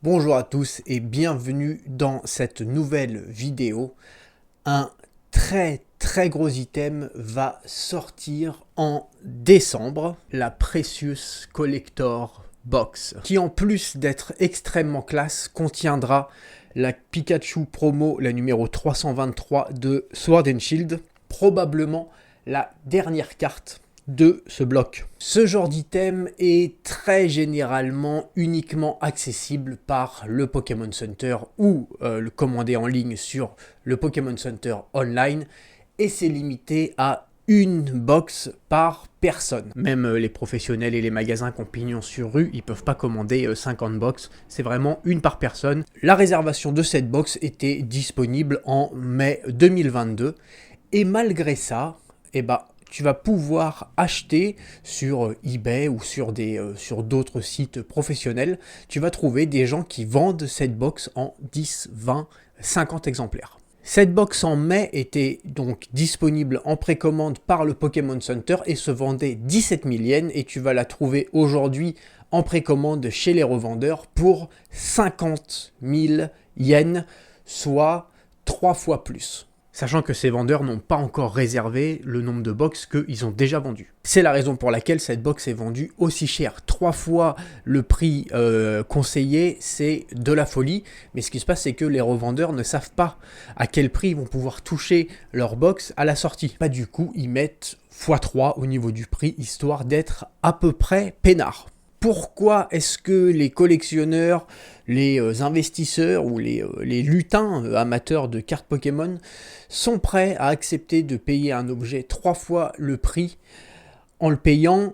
Bonjour à tous et bienvenue dans cette nouvelle vidéo. Un très gros item va sortir en décembre, la Precious Collector Box, qui en plus d'être extrêmement classe, contiendra la Pikachu promo, la numéro 323 de Sword and Shield, probablement la dernière carte de ce bloc. Ce genre d'item est très généralement uniquement accessible par le Pokémon Center ou le commander en ligne sur le Pokémon Center online et c'est limité à une box par personne. Même les professionnels et les magasins qui ont pignon sur rue, ils peuvent pas commander 50 box, c'est vraiment une par personne. La réservation de cette box était disponible en mai 2022 et malgré ça, tu vas pouvoir acheter sur eBay ou sur d'autres sites professionnels, tu vas trouver des gens qui vendent cette box en 10, 20, 50 exemplaires. Cette box en mai était donc disponible en précommande par le Pokémon Center et se vendait 17 000 yens et tu vas la trouver aujourd'hui en précommande chez les revendeurs pour 50 000 yens, soit 3 fois plus. Sachant que ces vendeurs n'ont pas encore réservé le nombre de box qu'ils ont déjà vendu. C'est la raison pour laquelle cette box est vendue aussi cher. 3 fois le prix conseillé, c'est de la folie. Mais ce qui se passe, c'est que les revendeurs ne savent pas à quel prix ils vont pouvoir toucher leur box à la sortie. Pas du coup, ils mettent x3 au niveau du prix, histoire d'être à peu près peinard. Pourquoi est-ce que les collectionneurs, les investisseurs ou les lutins amateurs de cartes Pokémon sont prêts à accepter de payer un objet 3 fois le prix en le payant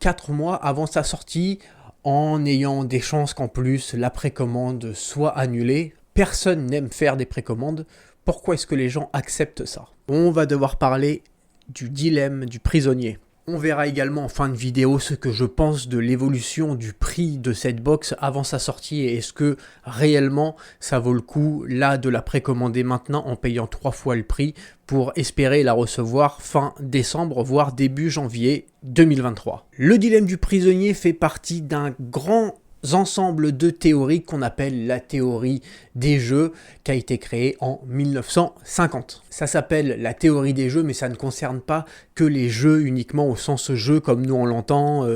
4 mois avant sa sortie, en ayant des chances qu'en plus la précommande soit annulée? Personne n'aime faire des précommandes. Pourquoi est-ce que les gens acceptent ça? On va devoir parler du dilemme du prisonnier. On verra également en fin de vidéo ce que je pense de l'évolution du prix de cette box avant sa sortie et est-ce que réellement ça vaut le coup là de la précommander maintenant en payant 3 fois le prix pour espérer la recevoir fin décembre voire début janvier 2023. Le dilemme du prisonnier fait partie d'un grand ensemble de théories qu'on appelle la théorie des jeux qui a été créée en 1950. Ça s'appelle la théorie des jeux mais ça ne concerne pas que les jeux uniquement au sens jeu comme nous on l'entend,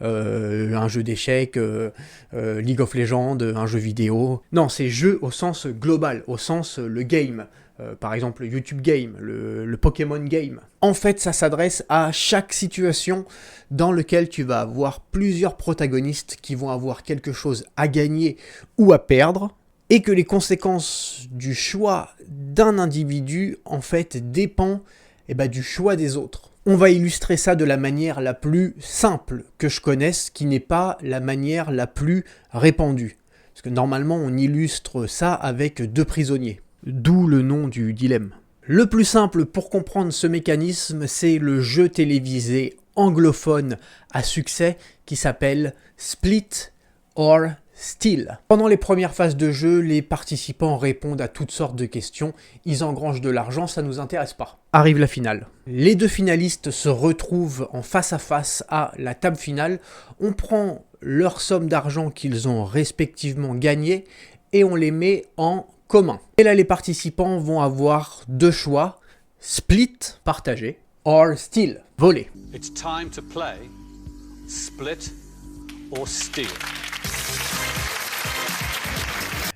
un jeu d'échecs, League of Legends, un jeu vidéo. Non, c'est jeu au sens global, au sens le game. Par exemple le YouTube Game, le Pokémon Game. En fait, ça s'adresse à chaque situation dans laquelle tu vas avoir plusieurs protagonistes qui vont avoir quelque chose à gagner ou à perdre, et que les conséquences du choix d'un individu, en fait, dépendent du choix des autres. On va illustrer ça de la manière la plus simple que je connaisse, qui n'est pas la manière la plus répandue. Parce que normalement, on illustre ça avec 2 prisonniers. D'où le nom du dilemme. Le plus simple pour comprendre ce mécanisme, c'est le jeu télévisé anglophone à succès qui s'appelle Split or Steal. Pendant les premières phases de jeu, les participants répondent à toutes sortes de questions, ils engrangent de l'argent, ça nous intéresse pas. Arrive la finale. Les 2 finalistes se retrouvent en face à face à la table finale, on prend leur somme d'argent qu'ils ont respectivement gagnée et on les met en commun. Et là, les participants vont avoir 2 choix, split, partager, or steal, voler. It's time to play split or steal.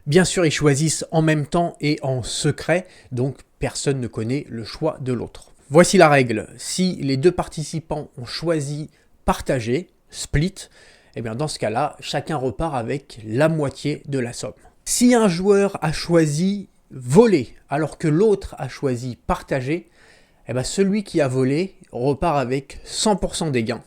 Bien sûr, ils choisissent en même temps et en secret, donc personne ne connaît le choix de l'autre. Voici la règle, si les 2 participants ont choisi partager, split, et bien dans ce cas-là, chacun repart avec la moitié de la somme. Si un joueur a choisi voler alors que l'autre a choisi partager, celui qui a volé repart avec 100% des gains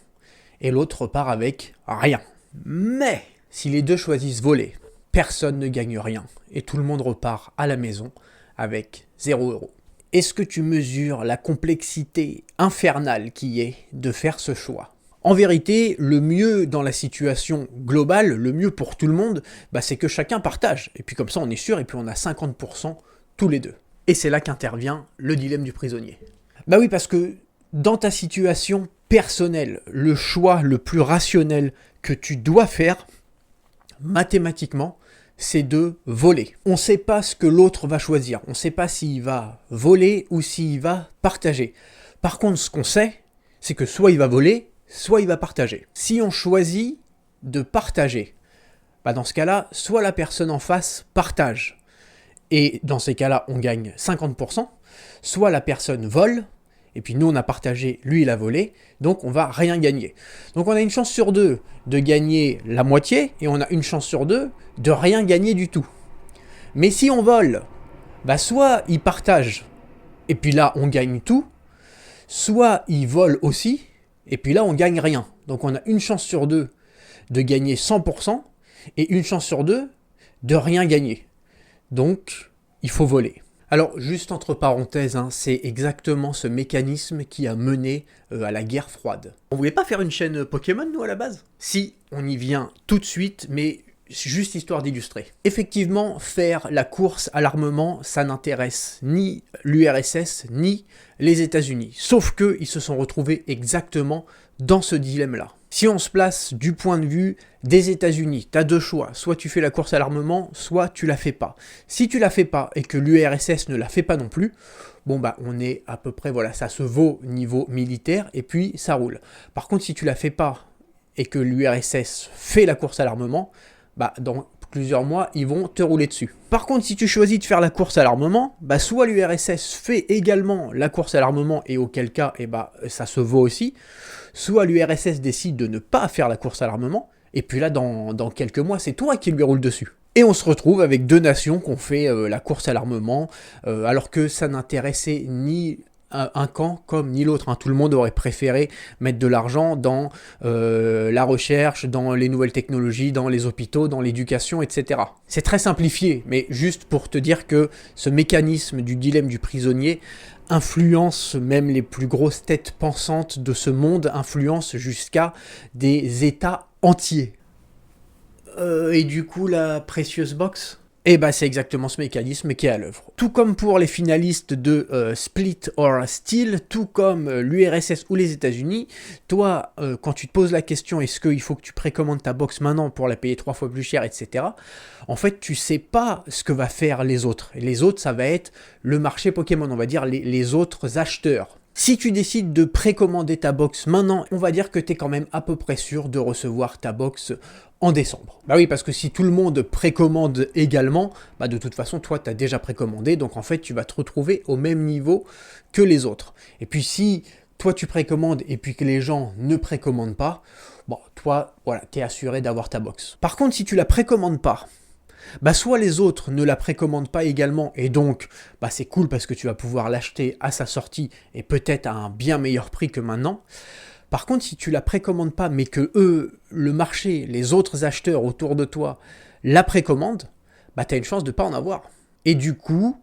et l'autre repart avec rien. Mais si les 2 choisissent voler, personne ne gagne rien et tout le monde repart à la maison avec 0 €. Est-ce que tu mesures la complexité infernale qui est de faire ce choix ? En vérité, le mieux dans la situation globale, le mieux pour tout le monde, c'est que chacun partage. Et puis comme ça, on est sûr, et puis on a 50% tous les 2. Et c'est là qu'intervient le dilemme du prisonnier. Oui, parce que dans ta situation personnelle, le choix le plus rationnel que tu dois faire, mathématiquement, c'est de voler. On ne sait pas ce que l'autre va choisir. On ne sait pas s'il va voler ou s'il va partager. Par contre, ce qu'on sait, c'est que soit il va voler, soit il va partager. Si on choisit de partager, dans ce cas-là, soit la personne en face partage, et dans ces cas-là, on gagne 50%, soit la personne vole, et puis nous on a partagé, lui il a volé, donc on va rien gagner. Donc on a une chance sur deux de gagner la moitié, et on a une chance sur deux de rien gagner du tout. Mais si on vole, soit il partage, et puis là on gagne tout, soit il vole aussi, et puis là on gagne rien. Donc on a une chance sur deux de gagner 100%, et une chance sur deux de rien gagner. Donc il faut voler. Alors, juste entre parenthèses, c'est exactement ce mécanisme qui a mené à la guerre froide. On voulait pas faire une chaîne Pokémon, nous, à la base ? Si, on y vient tout de suite, mais juste histoire d'illustrer. Effectivement, faire la course à l'armement, ça n'intéresse ni l'URSS, ni les États-Unis. Sauf qu'ils se sont retrouvés exactement dans ce dilemme-là. Si on se place du point de vue des États-Unis, tu as deux choix. Soit tu fais la course à l'armement, soit tu la fais pas. Si tu la fais pas et que l'URSS ne la fait pas non plus, on est à peu près, ça se vaut niveau militaire et puis ça roule. Par contre, si tu la fais pas et que l'URSS fait la course à l'armement, dans plusieurs mois, ils vont te rouler dessus. Par contre, si tu choisis de faire la course à l'armement, soit l'URSS fait également la course à l'armement et auquel cas, ça se vaut aussi, soit l'URSS décide de ne pas faire la course à l'armement, et puis là, dans quelques mois, c'est toi qui lui roule dessus. Et on se retrouve avec deux nations qui ont fait la course à l'armement, alors que ça n'intéressait ni un camp comme ni l'autre. Tout le monde aurait préféré mettre de l'argent dans la recherche, dans les nouvelles technologies, dans les hôpitaux, dans l'éducation, etc. C'est très simplifié, mais juste pour te dire que ce mécanisme du dilemme du prisonnier influence même les plus grosses têtes pensantes de ce monde, influence jusqu'à des États entiers. Et du coup, la Precious Box ? C'est exactement ce mécanisme qui est à l'œuvre. Tout comme pour les finalistes de Split or Steal, tout comme l'URSS ou les États-Unis, toi, quand tu te poses la question est-ce qu'il faut que tu précommandes ta box maintenant pour la payer 3 fois plus cher, etc., en fait, tu sais pas ce que va faire les autres. Et les autres, ça va être le marché Pokémon, on va dire les autres acheteurs. Si tu décides de précommander ta box maintenant, on va dire que tu es quand même à peu près sûr de recevoir ta box en décembre. Oui, parce que si tout le monde précommande également, de toute façon, toi, tu as déjà précommandé, donc en fait, tu vas te retrouver au même niveau que les autres. Et puis si toi, tu précommandes et puis que les gens ne précommandent pas, toi, tu es assuré d'avoir ta box. Par contre, si tu la précommandes pas, soit les autres ne la précommandent pas également, et donc c'est cool parce que tu vas pouvoir l'acheter à sa sortie et peut-être à un bien meilleur prix que maintenant. Par contre, si tu la précommandes pas, mais que eux, le marché, les autres acheteurs autour de toi, la précommandent, tu as une chance de ne pas en avoir. Et du coup,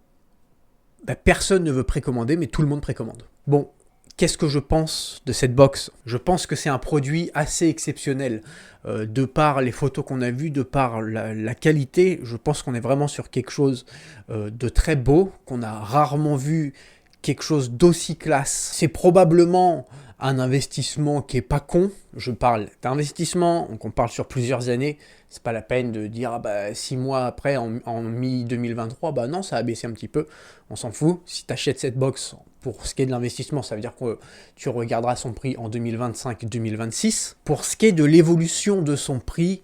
personne ne veut précommander, mais tout le monde précommande. Bon, qu'est-ce que je pense de cette box ? Je pense que c'est un produit assez exceptionnel. De par les photos qu'on a vues, de par la qualité, je pense qu'on est vraiment sur quelque chose de très beau, qu'on a rarement vu quelque chose d'aussi classe. C'est probablement un investissement qui est pas con. Je parle d'investissement, donc on parle sur plusieurs années. C'est pas la peine de dire 6 mois après, en mi-2023, non, ça a baissé un petit peu. On s'en fout. Si tu achètes cette box pour ce qui est de l'investissement, ça veut dire que tu regarderas son prix en 2025-2026. Pour ce qui est de l'évolution de son prix,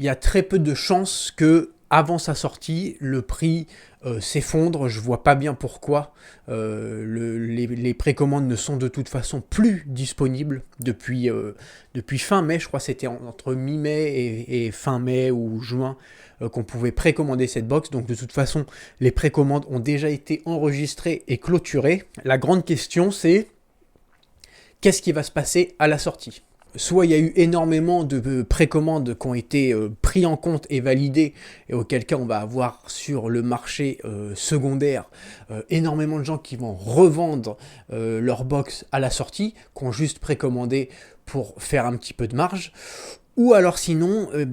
il y a très peu de chances que avant sa sortie, le prix s'effondre. Je vois pas bien pourquoi. Les précommandes ne sont de toute façon plus disponibles depuis fin mai. Je crois que c'était entre mi-mai et fin mai ou juin qu'on pouvait précommander cette box. Donc de toute façon, les précommandes ont déjà été enregistrées et clôturées. La grande question, c'est qu'est-ce qui va se passer à la sortie ? Soit il y a eu énormément de précommandes qui ont été pris en compte et validées, et auquel cas on va avoir sur le marché secondaire énormément de gens qui vont revendre leur box à la sortie, qui ont juste précommandé pour faire un petit peu de marge, ou alors sinon il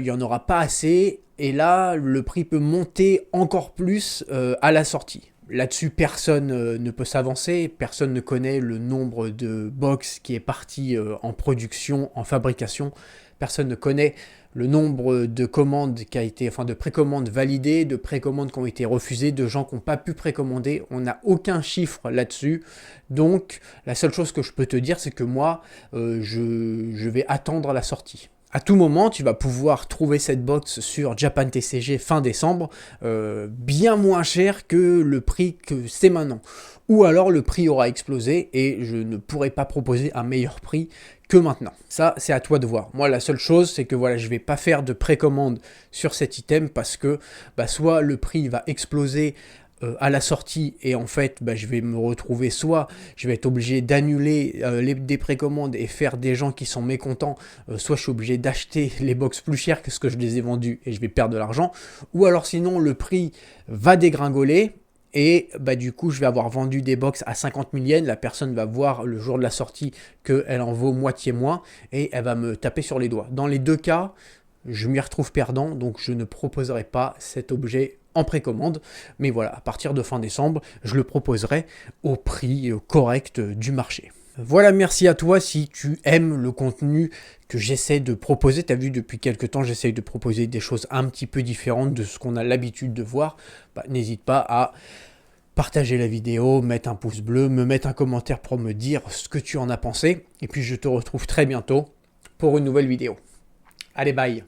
n'y en aura pas assez, et là le prix peut monter encore plus à la sortie. Là-dessus, personne ne peut s'avancer, personne ne connaît le nombre de box qui est parti en production, en fabrication, personne ne connaît le nombre de commandes qui a été, enfin de précommandes validées, de précommandes qui ont été refusées, de gens qui n'ont pas pu précommander. On n'a aucun chiffre là-dessus. Donc la seule chose que je peux te dire, c'est que moi, je vais attendre la sortie. À tout moment, tu vas pouvoir trouver cette box sur Japan TCG fin décembre, bien moins cher que le prix que c'est maintenant. Ou alors le prix aura explosé et je ne pourrai pas proposer un meilleur prix que maintenant. Ça, c'est à toi de voir. Moi, la seule chose, c'est que voilà, je ne vais pas faire de précommande sur cet item parce que soit le prix va exploser à la sortie et en fait je vais me retrouver, soit je vais être obligé d'annuler des précommandes et faire des gens qui sont mécontents, soit je suis obligé d'acheter les box plus chères que ce que je les ai vendus et je vais perdre de l'argent, ou alors sinon le prix va dégringoler et du coup je vais avoir vendu des box à 50 000 yens, la personne va voir le jour de la sortie qu'elle en vaut moitié moins et elle va me taper sur les doigts. Dans les deux cas, je m'y retrouve perdant, donc je ne proposerai pas cet objet en précommande, mais voilà, à partir de fin décembre, je le proposerai au prix correct du marché. Voilà, merci à toi si tu aimes le contenu que j'essaie de proposer. Tu as vu, depuis quelques temps, j'essaie de proposer des choses un petit peu différentes de ce qu'on a l'habitude de voir. N'hésite pas à partager la vidéo, mettre un pouce bleu, me mettre un commentaire pour me dire ce que tu en as pensé. Et puis je te retrouve très bientôt pour une nouvelle vidéo. Allez, bye!